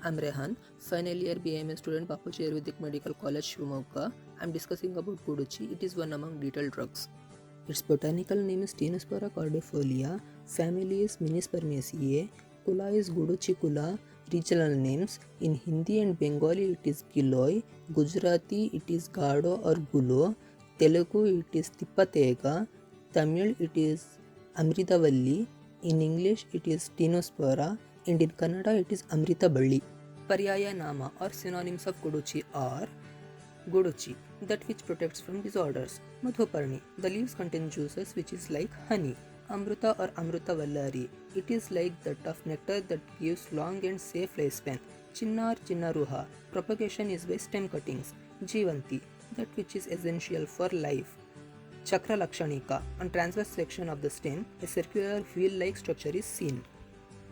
I'm Rehan, final year BMS student, Papuchi Ayurvedic Medical College, Shivamogga. I'm discussing about Guduchi. It is one among detailed drugs. Its botanical name is Tinospora cordifolia, family is Minispermaceae, kula is Guduchicula, regional names. In Hindi and Bengali it is Giloi, Gujarati it is Gado or Gulo, Telugu it is Tippatega, Tamil it is Amritavalli, in English it is Tinospora, and in Kannada it is Amritaballi. Paryaya Nama or synonyms of Guduchi are Guduchi, that which protects from disorders. Madhuparni, the leaves contain juices which is like honey. Amruta or Amruta Vallari, it is like the tough nectar that gives long and safe lifespan. Chinnar Chinnaruha, propagation is by stem cuttings. Jivanti, that which is essential for life. Chakra Lakshanika, on transverse section of the stem, a circular wheel-like structure is seen.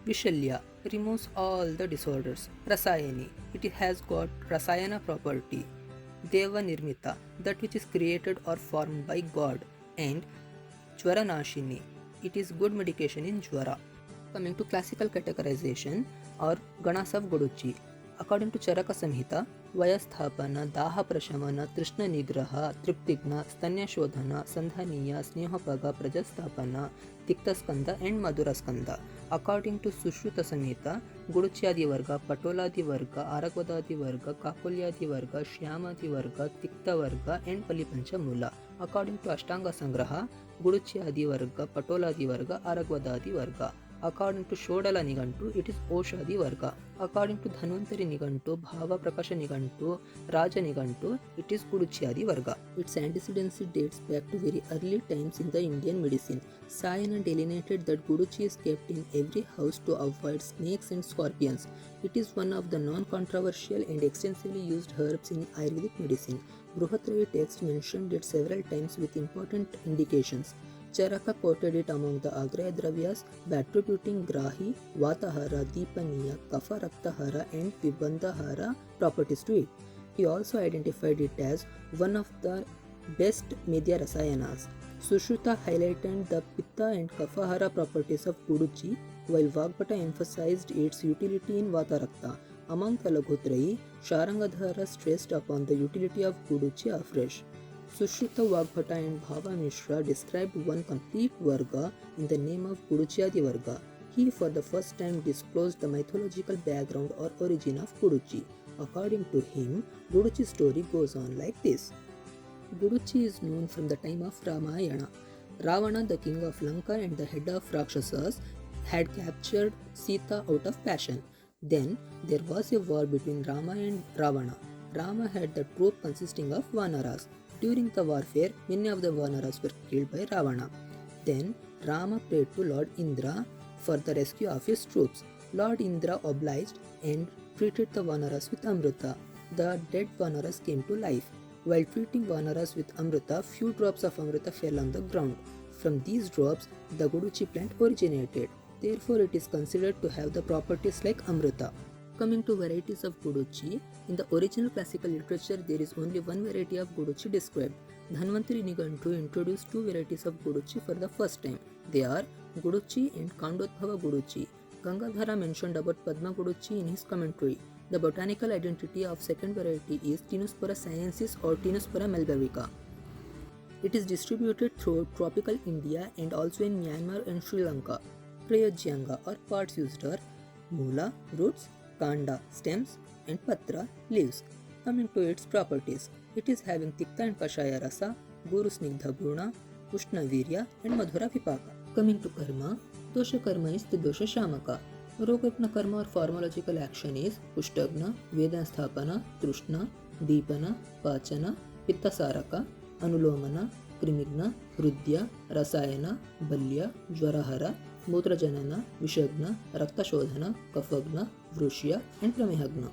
Vishalya removes all the disorders. Rasayani, it has got Rasayana property. Deva Nirmita, that which is created or formed by God. And Jvaranashini, it is good medication in Jvara. Coming to classical categorization or Ganas of Guduchi. According to Charaka Samhita, Vayasthapana, Daha Prashamana, Trishna Nigraha, Triptigna, Stanya Shodhana, Sandhaniya, Snehopaga, Prajasthapana, Tiktaskanda and Madhuraskanda. According to Sushruta Samhita, Guduchyadi Varga, Patoladi Varga, Aragvadadi Varga, Kakulyadi Varga, Shyamadi Varga, Tikta Varga and Palipancha Mula. According to Ashtanga Sangraha, Guduchyadi Varga, Patoladi Varga, Aragvadadi Varga. According to Shodala Nigantu, it is Oshadi Varga. According to Dhanvantari Nigantu, Bhava Prakasha Nigantu, Raja Nigantu, it is Guduchyadi Varga. Its antecedency dates back to very early times in the Indian medicine. Sayana delineated that Guduchi is kept in every house to avoid snakes and scorpions. It is one of the non-controversial and extensively used herbs in Ayurvedic medicine. Bruhatrayi text mentioned it several times with important indications. Charaka quoted it among the Agraya Dravyas by attributing Grahi, Vatahara, Deepaniya, Kapha Raktahara and Vibandhahara properties to it. He also identified it as one of the best Medhya Rasayanas. Sushruta highlighted the Pitta and Kaphahara properties of Guduchi, while Vagbhata emphasized its utility in Vatarakta. Among the Laghutrayi, Sharangadhara stressed upon the utility of Guduchi afresh. Sushruta Vagbhata and Bhava Mishra described one complete Varga in the name of Guduchyadi Varga. He for the first time disclosed the mythological background or origin of Guduchi. According to him, Guduchi's story goes on like this. Guduchi is known from the time of Ramayana. Ravana, the king of Lanka and the head of Rakshasas, had captured Sita out of passion. Then there was a war between Rama and Ravana. Rama had the troop consisting of Vanaras. During the warfare, many of the Vanaras were killed by Ravana. Then Rama prayed to Lord Indra for the rescue of his troops. Lord Indra obliged and treated the Vanaras with Amrita. The dead Vanaras came to life. While treating Vanaras with Amrita, few drops of Amrita fell on the ground. From these drops, the Guduchi plant originated. Therefore, it is considered to have the properties like Amrita. Coming to varieties of Guduchi, in the original classical literature there is only one variety of Guduchi described. Dhanvantari Nigantu introduced two varieties of Guduchi for the first time. They are Guduchi and Kandodbhava Guduchi. Gangadhara mentioned about Padma Guduchi in his commentary. The botanical identity of second variety is Tinospora sinensis or Tinospora melbavica. It is distributed throughout tropical India and also in Myanmar and Sri Lanka. Prayojyanga or parts used are Mula, roots, Kanda, stems and Patra, leaves. Coming to its properties, it is having Tikta and Kashaya Rasa, Guru Snigdha Guna, Ushna Virya and Madhura Vipaka. Coming to Karma, Dosha Karma is the Dosha Shamaka. Rogapna Karma or pharmacological action is Pushtagna, Vedansthapana, Trushna, Deepana, Pachana, Pitta Saraka, Anulomana, Krimigna, Hrudya, Rasayana, Balya, Jvarahara, Mutrajanana, Vishagna, Raktashodhana, Kafagna, Vrushya and Pramehagna.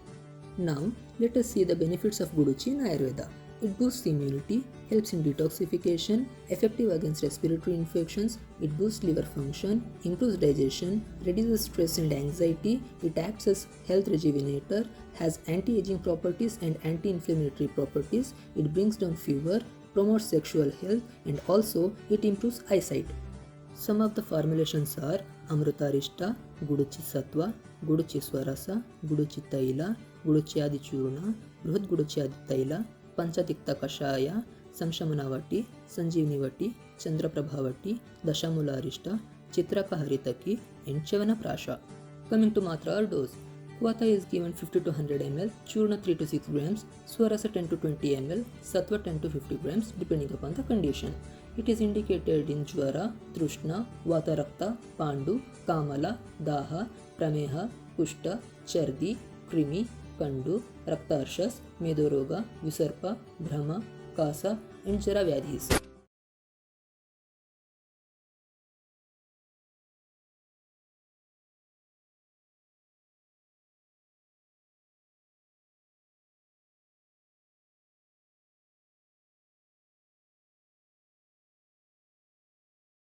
Now, let us see the benefits of Guduchi in Ayurveda. It boosts immunity, helps in detoxification, effective against respiratory infections, it boosts liver function, improves digestion, reduces stress and anxiety, it acts as health rejuvenator, has anti-aging properties and anti-inflammatory properties, it brings down fever, promotes sexual health and also it improves eyesight. Some of the formulations are ಅಮೃತಾರಿಷ್ಟ, ಗುಡುಚಿ ಸತ್ವ, ಗುಡುಚಿ ಸ್ವರಸ, ಗುಡುಚಿ ತೈಲ, ಗುಡುಚಿಯಾದಿ ಚೂರ್ಣ, ಬೃಹತ್ ಗುಡುಚಿಯಾದಿ ತೈಲ, ಪಂಚತಿಕ್ತ ಕಷಾಯ, ಸಂಶಮನವಟಿ, ಸಂಜೀವಿನಿವಟಿ, ಚಂದ್ರಪ್ರಭಾವಟಿ, ದಶಮೂಲಾರಿಷ್ಟ, ಚಿತ್ರಕ ಹರಿತಕಿ, and chyawanprash. Coming to Matra or dose. Vata is given 50 to 100 ml, Churna 3 to 6 grams, Swarasa 10 to 20 ml, Sattva 10 to 50 grams depending upon the condition. It is indicated in Jwara, Trushna, Vatarakta, Pandu, Kamala, Daha, Prameha, Kushta, Chardi, Krimi, Kandu, Raktarshas, Medoroga, Visarpa, Brahma, Kasa and Jara Vyadhis.